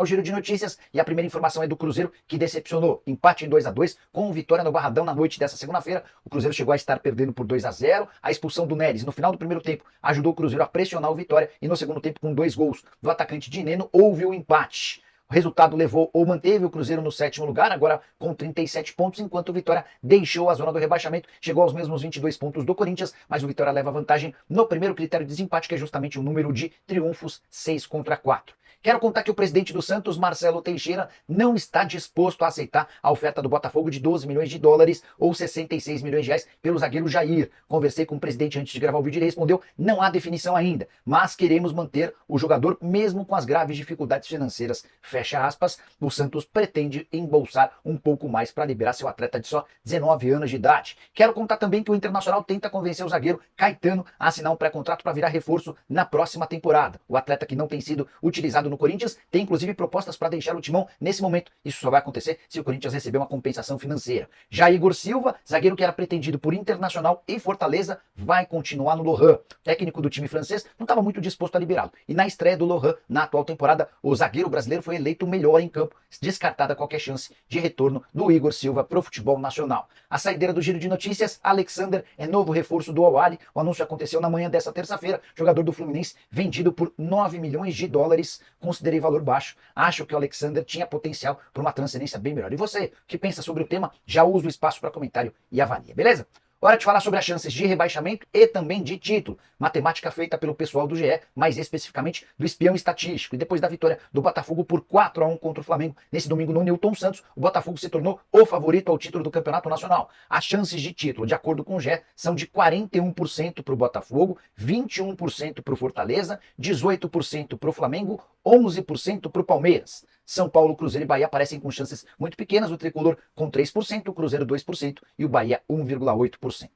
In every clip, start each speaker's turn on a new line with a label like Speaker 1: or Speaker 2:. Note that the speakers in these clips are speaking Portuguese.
Speaker 1: ao giro de notícias e a primeira informação é do Cruzeiro, que decepcionou. Empate em 2-2 com vitória no Barradão na noite dessa segunda-feira. O Cruzeiro chegou a estar perdendo por 2-0. A expulsão do Neres no final do primeiro tempo ajudou o Cruzeiro a pressionar o Vitória e no segundo tempo, com 2 gols do atacante Dineno, houve o empate. O resultado levou ou manteve o Cruzeiro no 7º lugar, agora com 37 pontos, enquanto o Vitória deixou a zona do rebaixamento, chegou aos mesmos 22 pontos do Corinthians, mas o Vitória leva vantagem no primeiro critério de desempate, que é justamente o número de triunfos, 6-4. Quero contar que o presidente do Santos, Marcelo Teixeira, não está disposto a aceitar a oferta do Botafogo de 12 milhões de dólares ou 66 milhões de reais pelo zagueiro Jair. Conversei com o presidente antes de gravar o vídeo e ele respondeu: não há definição ainda, mas queremos manter o jogador mesmo com as graves dificuldades financeiras. Fecha aspas. O Santos pretende embolsar um pouco mais para liberar seu atleta de só 19 anos de idade. Quero contar também que o Internacional tenta convencer o zagueiro Caetano a assinar um pré-contrato para virar reforço na próxima temporada. O atleta, que não tem sido utilizado no Corinthians, tem inclusive propostas para deixar o timão nesse momento. Isso só vai acontecer se o Corinthians receber uma compensação financeira. Já Igor Silva, zagueiro que era pretendido por Internacional e Fortaleza, vai continuar no Lohan. O técnico do time francês não estava muito disposto a liberá-lo. E na estreia do Lohan, na atual temporada, o zagueiro brasileiro foi eleito o melhor em campo, descartada qualquer chance de retorno do Igor Silva para o futebol nacional. A saideira do giro de notícias: Alexander é novo reforço do Al-Ahly. O anúncio aconteceu na manhã dessa terça-feira. Jogador do Fluminense vendido por 9 milhões de dólares. Considerei valor baixo. Acho que o Alexander tinha potencial para uma transferência bem melhor. E você, o que pensa sobre o tema? Já usa o espaço para comentário e avalia, beleza? Hora de falar sobre as chances de rebaixamento e também de título. Matemática feita pelo pessoal do GE, mais especificamente do espião estatístico. E depois da vitória do Botafogo por 4-1 contra o Flamengo, nesse domingo no Newton Santos, o Botafogo se tornou o favorito ao título do Campeonato Nacional. As chances de título, de acordo com o GE, são de 41% para o Botafogo, 21% para o Fortaleza, 18% para o Flamengo, 11% para o Palmeiras. São Paulo, Cruzeiro e Bahia aparecem com chances muito pequenas, o Tricolor com 3%, o Cruzeiro 2% e o Bahia 1,8%.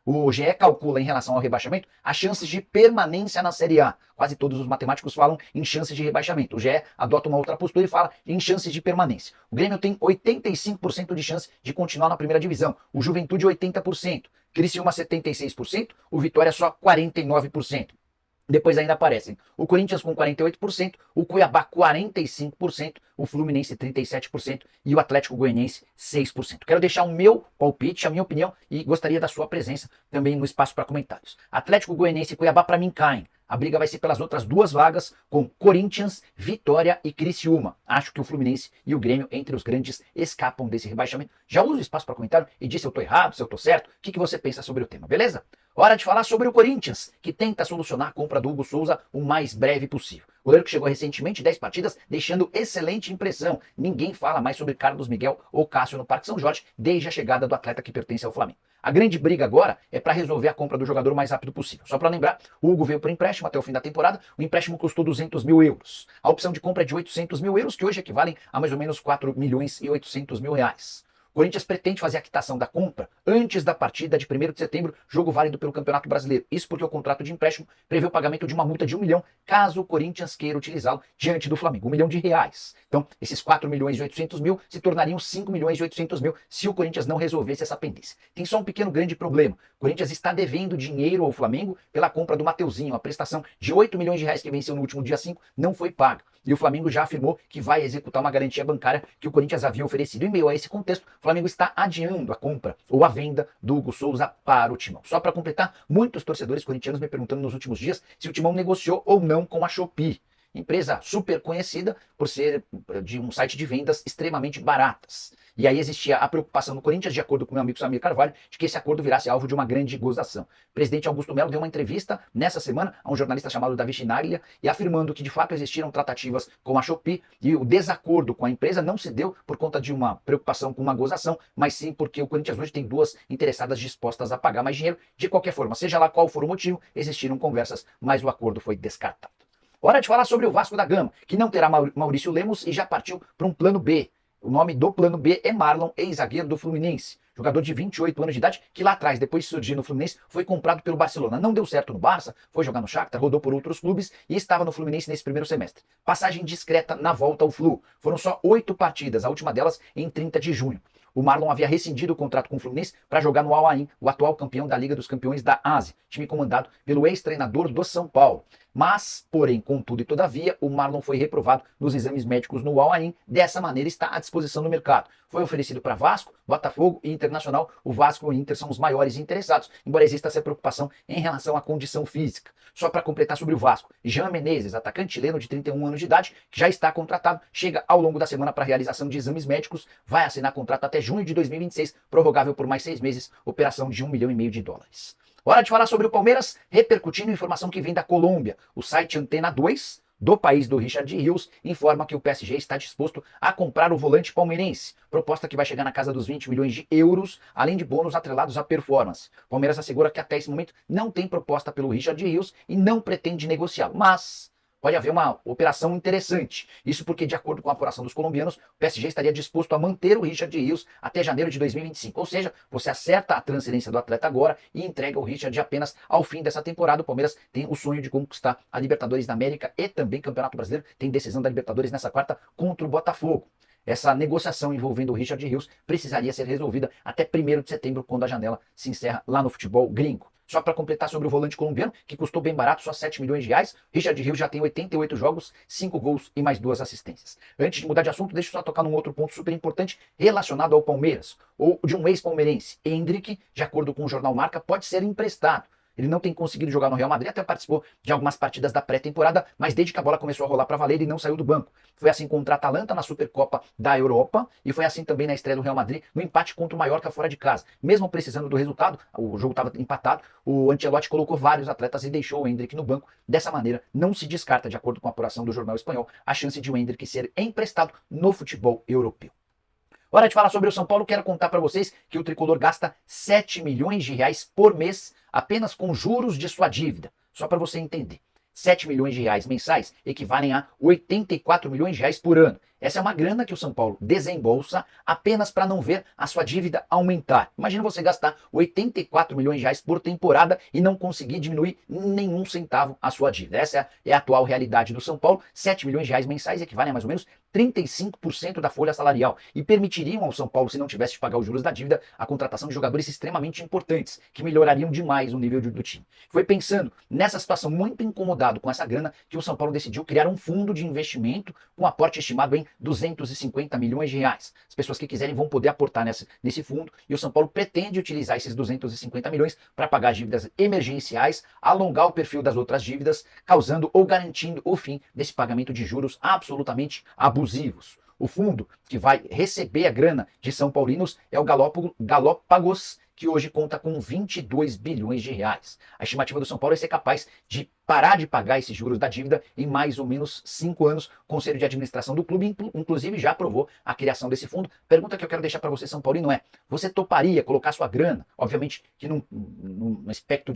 Speaker 1: O GE calcula, em relação ao rebaixamento, as chances de permanência na Série A. Quase todos os matemáticos falam em chances de rebaixamento. O GE adota uma outra postura e fala em chances de permanência. O Grêmio tem 85% de chance de continuar na primeira divisão. O Juventude 80%. Criciúma 76%. O Vitória só 49%. Depois ainda aparecem o Corinthians com 48%, o Cuiabá 45%, o Fluminense 37% e o Atlético Goianiense 6%. Quero deixar o meu palpite, a minha opinião, e gostaria da sua presença também no espaço para comentários. Atlético Goianiense e Cuiabá para mim caem. A briga vai ser pelas outras 2 vagas, com Corinthians, Vitória e Criciúma. Acho que o Fluminense e o Grêmio, entre os grandes, escapam desse rebaixamento. Já uso o espaço para comentário e diz se eu estou errado, se eu estou certo, o que você pensa sobre o tema, beleza? Hora de falar sobre o Corinthians, que tenta solucionar a compra do Hugo Souza o mais breve possível. O goleiro que chegou recentemente, 10 partidas, deixando excelente impressão. Ninguém fala mais sobre Carlos Miguel ou Cássio no Parque São Jorge desde a chegada do atleta que pertence ao Flamengo. A grande briga agora é para resolver a compra do jogador o mais rápido possível. Só para lembrar, o Hugo veio por empréstimo até o fim da temporada, o empréstimo custou 200 mil euros. A opção de compra é de 800 mil euros, que hoje equivalem a mais ou menos 4 milhões e 800 mil reais. O Corinthians pretende fazer a quitação da compra antes da partida de 1º de setembro, jogo válido pelo Campeonato Brasileiro. Isso porque o contrato de empréstimo prevê o pagamento de uma multa de 1 milhão, caso o Corinthians queira utilizá-lo diante do Flamengo. 1 milhão de reais. Então, esses 4 milhões e 800 mil se tornariam 5 milhões e 800 mil se o Corinthians não resolvesse essa pendência. Tem só um pequeno grande problema. O Corinthians está devendo dinheiro ao Flamengo pela compra do Mateuzinho. A prestação de 8 milhões de reais que venceu no último dia 5 não foi paga. E o Flamengo já afirmou que vai executar uma garantia bancária que o Corinthians havia oferecido. Em meio a esse contexto, o Flamengo está adiando a compra ou a venda do Hugo Souza para o Timão. Só para completar, muitos torcedores corintianos me perguntando nos últimos dias se o Timão negociou ou não com a Shopee, empresa super conhecida por ser de um site de vendas extremamente baratas. E aí existia a preocupação no Corinthians, de acordo com meu amigo Samir Carvalho, de que esse acordo virasse alvo de uma grande gozação. O presidente Augusto Melo deu uma entrevista nessa semana a um jornalista chamado Davi Chinaglia e afirmando que de fato existiram tratativas com a Shopee e o desacordo com a empresa não se deu por conta de uma preocupação com uma gozação, mas sim porque o Corinthians hoje tem 2 interessadas dispostas a pagar mais dinheiro. De qualquer forma, seja lá qual for o motivo, existiram conversas, mas o acordo foi descartado. Hora de falar sobre o Vasco da Gama, que não terá Maurício Lemos e já partiu para um plano B. O nome do plano B é Marlon, ex-zagueiro do Fluminense. Jogador de 28 anos de idade, que lá atrás, depois de surgir no Fluminense, foi comprado pelo Barcelona. Não deu certo no Barça, foi jogar no Shakhtar, rodou por outros clubes e estava no Fluminense nesse primeiro semestre. Passagem discreta na volta ao Flu. Foram só 8 partidas, a última delas em 30 de junho. O Marlon havia rescindido o contrato com o Fluminense para jogar no Al Ain, o atual campeão da Liga dos Campeões da Ásia, time comandado pelo ex-treinador do São Paulo. Mas, porém, contudo e todavia, o Marlon foi reprovado nos exames médicos no Al Ain, dessa maneira está à disposição do mercado. Foi oferecido para Vasco, Botafogo e Internacional. O Vasco e o Inter são os maiores interessados, embora exista essa preocupação em relação à condição física. Só para completar sobre o Vasco, Jean Menezes, atacante chileno de 31 anos de idade, que já está contratado, chega ao longo da semana para a realização de exames médicos, vai assinar contrato até junho de 2026, prorrogável por mais 6 meses, operação de US$ 1,5 milhão. Hora de falar sobre o Palmeiras, repercutindo informação que vem da Colômbia. O site Antena 2, do país do Richard Rios, informa que o PSG está disposto a comprar o volante palmeirense. Proposta que vai chegar na casa dos 20 milhões de euros, além de bônus atrelados à performance. O Palmeiras assegura que até esse momento não tem proposta pelo Richard Rios e não pretende negociá-lo. Mas pode haver uma operação interessante. Isso porque, de acordo com a apuração dos colombianos, o PSG estaria disposto a manter o Richard Rios até janeiro de 2025. Ou seja, você acerta a transferência do atleta agora e entrega o Richard apenas ao fim dessa temporada. O Palmeiras tem o sonho de conquistar a Libertadores da América e também Campeonato Brasileiro. Tem decisão da Libertadores nessa quarta contra o Botafogo. Essa negociação envolvendo o Richard Rios precisaria ser resolvida até 1º de setembro, quando a janela se encerra lá no futebol gringo. Só para completar sobre o volante colombiano, que custou bem barato, só 7 milhões de reais, Richard Rios já tem 88 jogos, 5 gols e mais 2 assistências. Antes de mudar de assunto, deixa eu só tocar num outro ponto super importante relacionado ao Palmeiras, ou de um ex-palmeirense. Endrick, de acordo com o jornal Marca, pode ser emprestado. Ele não tem conseguido jogar no Real Madrid, até participou de algumas partidas da pré-temporada, mas desde que a bola começou a rolar para valer, ele não saiu do banco. Foi assim contra a Atalanta na Supercopa da Europa e foi assim também na estreia do Real Madrid no empate contra o Mallorca fora de casa. Mesmo precisando do resultado, o jogo estava empatado, o Ancelotti colocou vários atletas e deixou o Endrick no banco. Dessa maneira, não se descarta, de acordo com a apuração do jornal espanhol, a chance de o Endrick ser emprestado no futebol europeu. Hora de falar sobre o São Paulo, quero contar para vocês que o tricolor gasta 7 milhões de reais por mês apenas com juros de sua dívida. Só para você entender. 7 milhões de reais mensais equivalem a 84 milhões de reais por ano. Essa é uma grana que o São Paulo desembolsa apenas para não ver a sua dívida aumentar. Imagina você gastar 84 milhões de reais por temporada e não conseguir diminuir nenhum centavo a sua dívida. Essa é a atual realidade do São Paulo. 7 milhões de reais mensais equivalem a mais ou menos 35% da folha salarial e permitiriam ao São Paulo, se não tivesse de pagar os juros da dívida, a contratação de jogadores extremamente importantes, que melhorariam demais o nível do time. Foi pensando nessa situação, muito incomodado com essa grana, que o São Paulo decidiu criar um fundo de investimento com aporte estimado em 250 milhões de reais. As pessoas que quiserem vão poder aportar nesse fundo e o São Paulo pretende utilizar esses 250 milhões para pagar dívidas emergenciais, alongar o perfil das outras dívidas, causando ou garantindo o fim desse pagamento de juros absolutamente abusivos. O fundo que vai receber a grana de São Paulinos é o Galápagos, que hoje conta com 22 bilhões de reais. A estimativa do São Paulo é ser capaz de parar de pagar esses juros da dívida em mais ou menos 5 anos. O Conselho de Administração do clube, inclusive, já aprovou a criação desse fundo. Pergunta que eu quero deixar para você, São Paulino, é: você toparia colocar sua grana, obviamente que num aspecto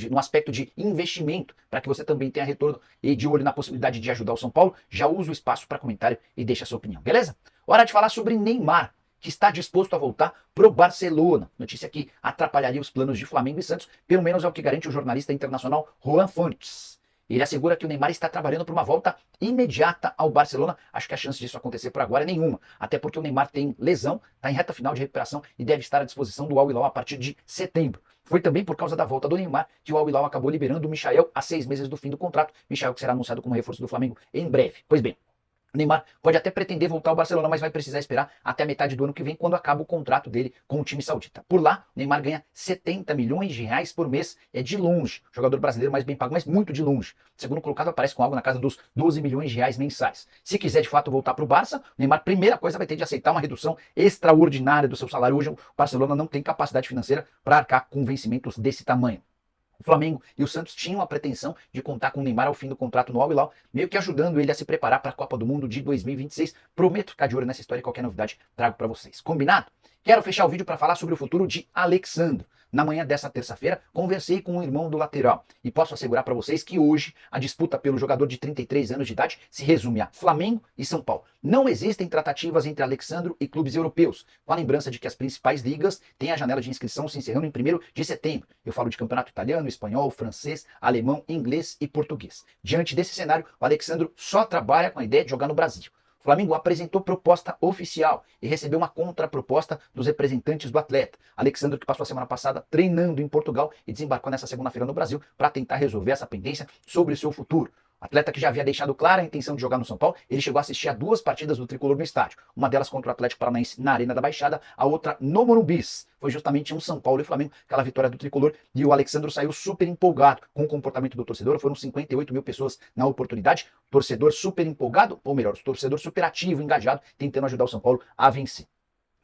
Speaker 1: de investimento, para que você também tenha retorno e de olho na possibilidade de ajudar o São Paulo? Já usa o espaço para comentário e deixa a sua opinião, beleza? Hora de falar sobre Neymar, que está disposto a voltar pro Barcelona. Notícia que atrapalharia os planos de Flamengo e Santos, pelo menos é o que garante o jornalista internacional Juan Fontes. Ele assegura que o Neymar está trabalhando por uma volta imediata ao Barcelona. Acho que a chance disso acontecer por agora é nenhuma, até porque o Neymar tem lesão, está em reta final de recuperação e deve estar à disposição do Al Hilal a partir de setembro. Foi também por causa da volta do Neymar que o Al Hilal acabou liberando o Michael a 6 meses do fim do contrato. Michael que será anunciado como reforço do Flamengo em breve. Pois bem, o Neymar pode até pretender voltar ao Barcelona, mas vai precisar esperar até a metade do ano que vem, quando acaba o contrato dele com o time saudita. Por lá, o Neymar ganha 70 milhões de reais por mês. É de longe o jogador brasileiro mais bem pago, mas muito de longe. O segundo colocado aparece com algo na casa dos 12 milhões de reais mensais. Se quiser de fato voltar para o Barça, o Neymar, primeira coisa, vai ter de aceitar uma redução extraordinária do seu salário. Hoje o Barcelona não tem capacidade financeira para arcar com vencimentos desse tamanho. O Flamengo e o Santos tinham a pretensão de contar com o Neymar ao fim do contrato no Al Hilal, meio que ajudando ele a se preparar para a Copa do Mundo de 2026. Prometo ficar de olho nessa história e qualquer novidade trago para vocês. Combinado? Quero fechar o vídeo para falar sobre o futuro de Alex Sandro. Na manhã dessa terça-feira, conversei com o irmão do lateral e posso assegurar para vocês que hoje a disputa pelo jogador de 33 anos de idade se resume a Flamengo e São Paulo. Não existem tratativas entre Alex Sandro e clubes europeus, com a lembrança de que as principais ligas têm a janela de inscrição se encerrando em 1º de setembro. Eu falo de campeonato italiano, espanhol, francês, alemão, inglês e português. Diante desse cenário, o Alex Sandro só trabalha com a ideia de jogar no Brasil. O Flamengo apresentou proposta oficial e recebeu uma contraproposta dos representantes do atleta. Alexandre, que passou a semana passada treinando em Portugal e desembarcou nessa segunda-feira no Brasil para tentar resolver essa pendência sobre o seu futuro. Atleta que já havia deixado clara a intenção de jogar no São Paulo, ele chegou a assistir a 2 partidas do Tricolor no estádio. Uma delas contra o Atlético Paranaense na Arena da Baixada, a outra no Morumbi. Foi justamente um São Paulo e Flamengo, aquela vitória do Tricolor, e o Alexandro saiu super empolgado com o comportamento do torcedor. Foram 58 mil pessoas na oportunidade, torcedor super empolgado, ou melhor, torcedor super ativo, engajado, tentando ajudar o São Paulo a vencer.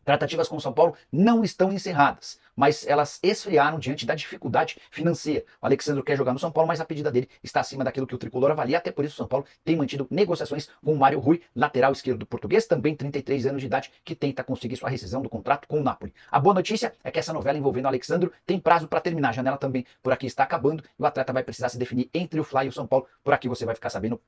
Speaker 1: Tratativas com o São Paulo não estão encerradas, mas elas esfriaram diante da dificuldade financeira. O Alexandre quer jogar no São Paulo, mas a pedida dele está acima daquilo que o Tricolor avalia, até por isso o São Paulo tem mantido negociações com o Mário Rui, lateral esquerdo português, também 33 anos de idade, que tenta conseguir sua rescisão do contrato com o Napoli. A boa notícia é que essa novela envolvendo o Alexandre tem prazo para terminar, a janela também por aqui está acabando, e o atleta vai precisar se definir entre o Fly e o São Paulo. Por aqui você vai ficar sabendo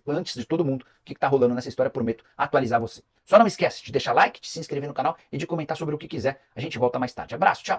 Speaker 1: antes de todo mundo o que está rolando nessa história, prometo atualizar você. Só não esquece de deixar like, de se inscrever no canal e de comentar sobre o que quiser. A gente volta mais tarde. Abraço, tchau!